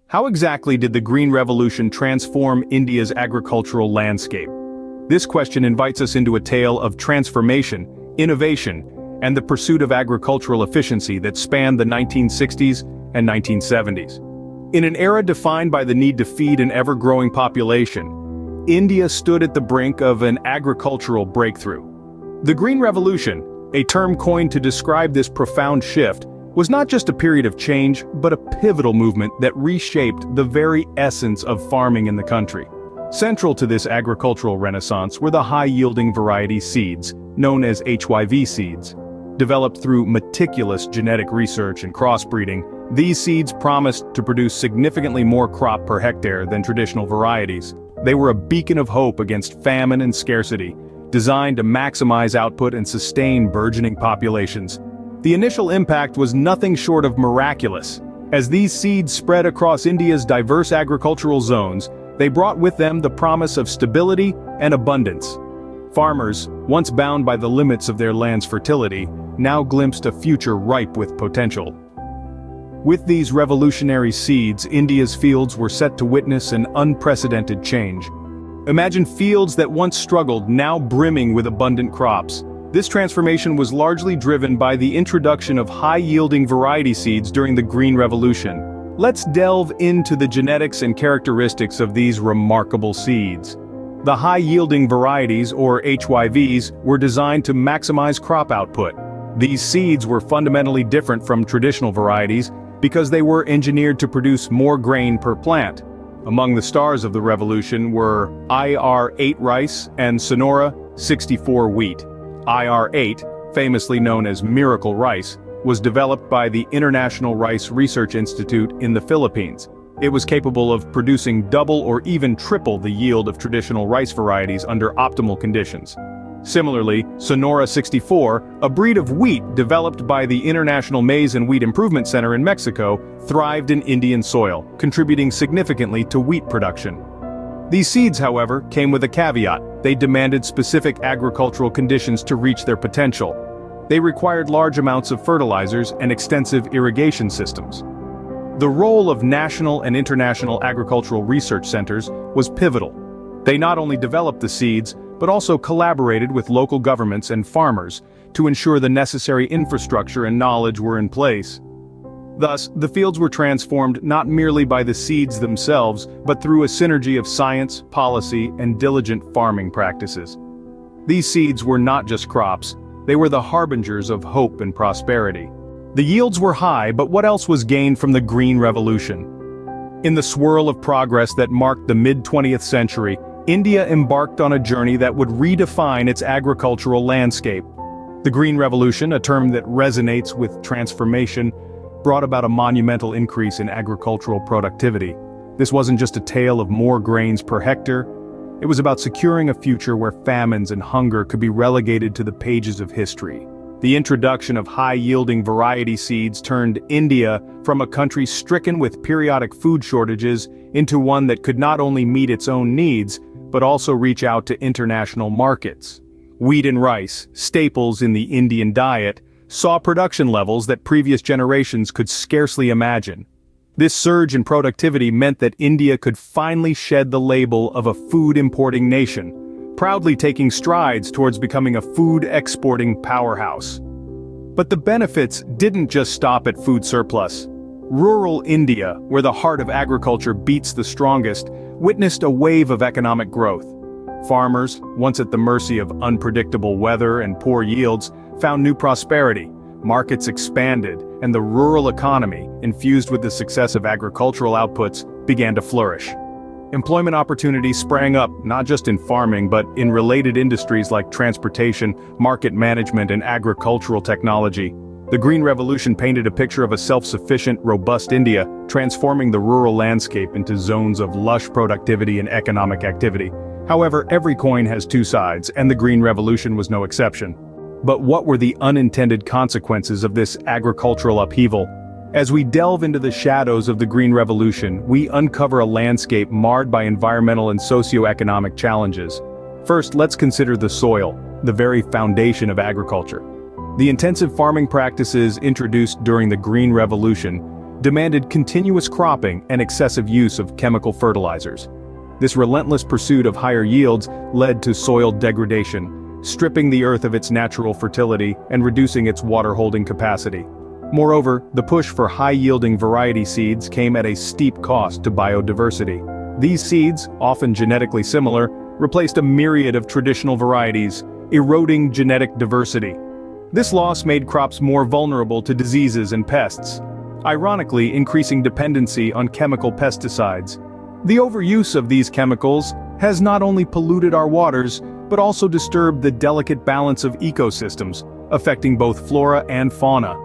How exactly did the Green Revolution transform India's agricultural landscape? This question invites us into a tale of transformation, innovation, and the pursuit of agricultural efficiency that spanned the 1960s and 1970s. In an era defined by the need to feed an ever-growing population, India stood at the brink of an agricultural breakthrough. The Green Revolution, a term coined to describe this profound shift, was not just a period of change, but a pivotal movement that reshaped the very essence of farming in the country. Central to this agricultural renaissance were the high-yielding variety seeds, known as HYV seeds. Developed through meticulous genetic research and crossbreeding, these seeds promised to produce significantly more crop per hectare than traditional varieties. They were a beacon of hope against famine and scarcity, designed to maximize output and sustain burgeoning populations. The initial impact was nothing short of miraculous. As these seeds spread across India's diverse agricultural zones, they brought with them the promise of stability and abundance. Farmers, once bound by the limits of their land's fertility, now glimpsed a future ripe with potential. With these revolutionary seeds, India's fields were set to witness an unprecedented change. Imagine fields that once struggled, now brimming with abundant crops. This transformation was largely driven by the introduction of high-yielding variety seeds during the Green Revolution. Let's delve into the genetics and characteristics of these remarkable seeds. The high-yielding varieties, or HYVs, were designed to maximize crop output. These seeds were fundamentally different from traditional varieties because they were engineered to produce more grain per plant. Among the stars of the revolution were IR-8 rice and Sonora 64 wheat. IR-8, famously known as Miracle Rice, was developed by the International Rice Research Institute in the Philippines. It was capable of producing double or even triple the yield of traditional rice varieties under optimal conditions. Similarly, Sonora 64, a breed of wheat developed by the International Maize and Wheat Improvement Center in Mexico, thrived in Indian soil, contributing significantly to wheat production. These seeds, however, came with a caveat. They demanded specific agricultural conditions to reach their potential. They required large amounts of fertilizers and extensive irrigation systems. The role of national and international agricultural research centers was pivotal. They not only developed the seeds, but also collaborated with local governments and farmers to ensure the necessary infrastructure and knowledge were in place. Thus, the fields were transformed not merely by the seeds themselves, but through a synergy of science, policy, and diligent farming practices. These seeds were not just crops, they were the harbingers of hope and prosperity. The yields were high, but what else was gained from the Green Revolution? In the swirl of progress that marked the mid-20th century, India embarked on a journey that would redefine its agricultural landscape. The Green Revolution, a term that resonates with transformation, brought about a monumental increase in agricultural productivity. This wasn't just a tale of more grains per hectare, it was about securing a future where famines and hunger could be relegated to the pages of history. The introduction of high-yielding variety seeds turned India from a country stricken with periodic food shortages into one that could not only meet its own needs, but also reach out to international markets. Wheat and rice, staples in the Indian diet, saw production levels that previous generations could scarcely imagine. This surge in productivity meant that India could finally shed the label of a food-importing nation, proudly taking strides towards becoming a food-exporting powerhouse. But the benefits didn't just stop at food surplus. Rural India, where the heart of agriculture beats the strongest, witnessed a wave of economic growth. Farmers, once at the mercy of unpredictable weather and poor yields, found new prosperity. Markets expanded, and the rural economy, infused with the success of agricultural outputs, began to flourish. Employment opportunities sprang up, not just in farming, but in related industries like transportation, market management, and agricultural technology. The Green Revolution painted a picture of a self-sufficient, robust India, transforming the rural landscape into zones of lush productivity and economic activity. However, every coin has two sides, and the Green Revolution was no exception. But what were the unintended consequences of this agricultural upheaval? As we delve into the shadows of the Green Revolution, we uncover a landscape marred by environmental and socio-economic challenges. First, let's consider the soil, the very foundation of agriculture. The intensive farming practices introduced during the Green Revolution demanded continuous cropping and excessive use of chemical fertilizers. This relentless pursuit of higher yields led to soil degradation, stripping the earth of its natural fertility and reducing its water-holding capacity. Moreover, the push for high-yielding variety seeds came at a steep cost to biodiversity. These seeds, often genetically similar, replaced a myriad of traditional varieties, eroding genetic diversity. This loss made crops more vulnerable to diseases and pests, ironically increasing dependency on chemical pesticides. The overuse of these chemicals has not only polluted our waters, but also disturbed the delicate balance of ecosystems, affecting both flora and fauna.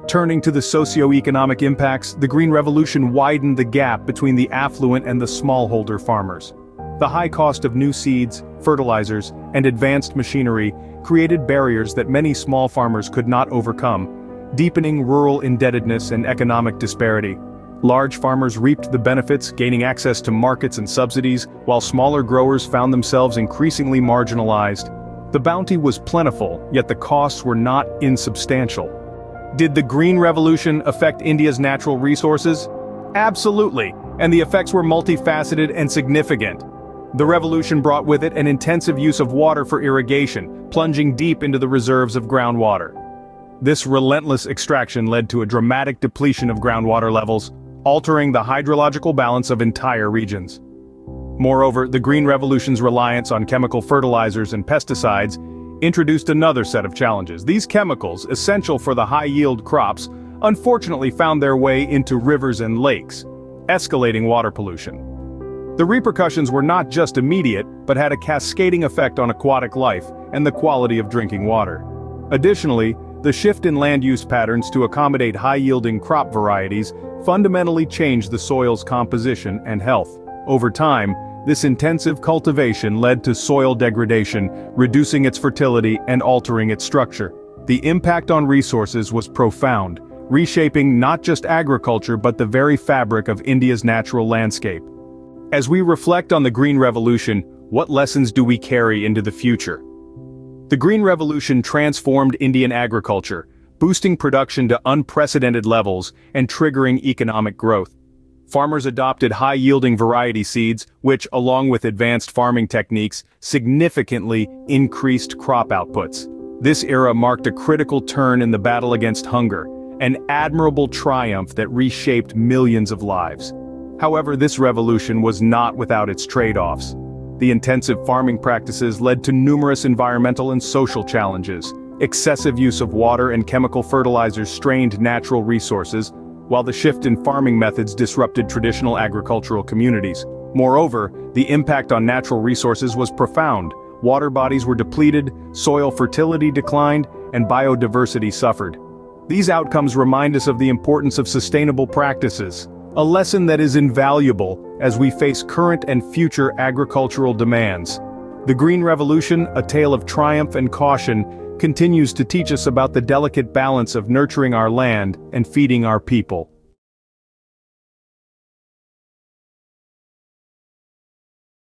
Turning to the socio-economic impacts, the Green Revolution widened the gap between the affluent and the smallholder farmers. The high cost of new seeds, fertilizers, and advanced machinery created barriers that many small farmers could not overcome, deepening rural indebtedness and economic disparity. Large farmers reaped the benefits, gaining access to markets and subsidies, while smaller growers found themselves increasingly marginalized. The bounty was plentiful, yet the costs were not insubstantial. Did the Green Revolution affect India's natural resources? Absolutely, and the effects were multifaceted and significant. The revolution brought with it an intensive use of water for irrigation, plunging deep into the reserves of groundwater. This relentless extraction led to a dramatic depletion of groundwater levels, altering the hydrological balance of entire regions. Moreover, the Green Revolution's reliance on chemical fertilizers and pesticides introduced another set of challenges. These chemicals, essential for the high-yield crops, unfortunately found their way into rivers and lakes, escalating water pollution. The repercussions were not just immediate, but had a cascading effect on aquatic life and the quality of drinking water. Additionally, the shift in land use patterns to accommodate high-yielding crop varieties fundamentally changed the soil's composition and health. Over time, this intensive cultivation led to soil degradation, reducing its fertility and altering its structure. The impact on resources was profound, reshaping not just agriculture but the very fabric of India's natural landscape. As we reflect on the Green Revolution, what lessons do we carry into the future? The Green Revolution transformed Indian agriculture, boosting production to unprecedented levels and triggering economic growth. Farmers adopted high-yielding variety seeds, which, along with advanced farming techniques, significantly increased crop outputs. This era marked a critical turn in the battle against hunger, an admirable triumph that reshaped millions of lives. However, this revolution was not without its trade-offs. The intensive farming practices led to numerous environmental and social challenges. Excessive use of water and chemical fertilizers strained natural resources, while the shift in farming methods disrupted traditional agricultural communities. Moreover, the impact on natural resources was profound. Water bodies were depleted, soil fertility declined, and biodiversity suffered. These outcomes remind us of the importance of sustainable practices, a lesson that is invaluable as we face current and future agricultural demands. The Green Revolution, a tale of triumph and caution, continues to teach us about the delicate balance of nurturing our land and feeding our people.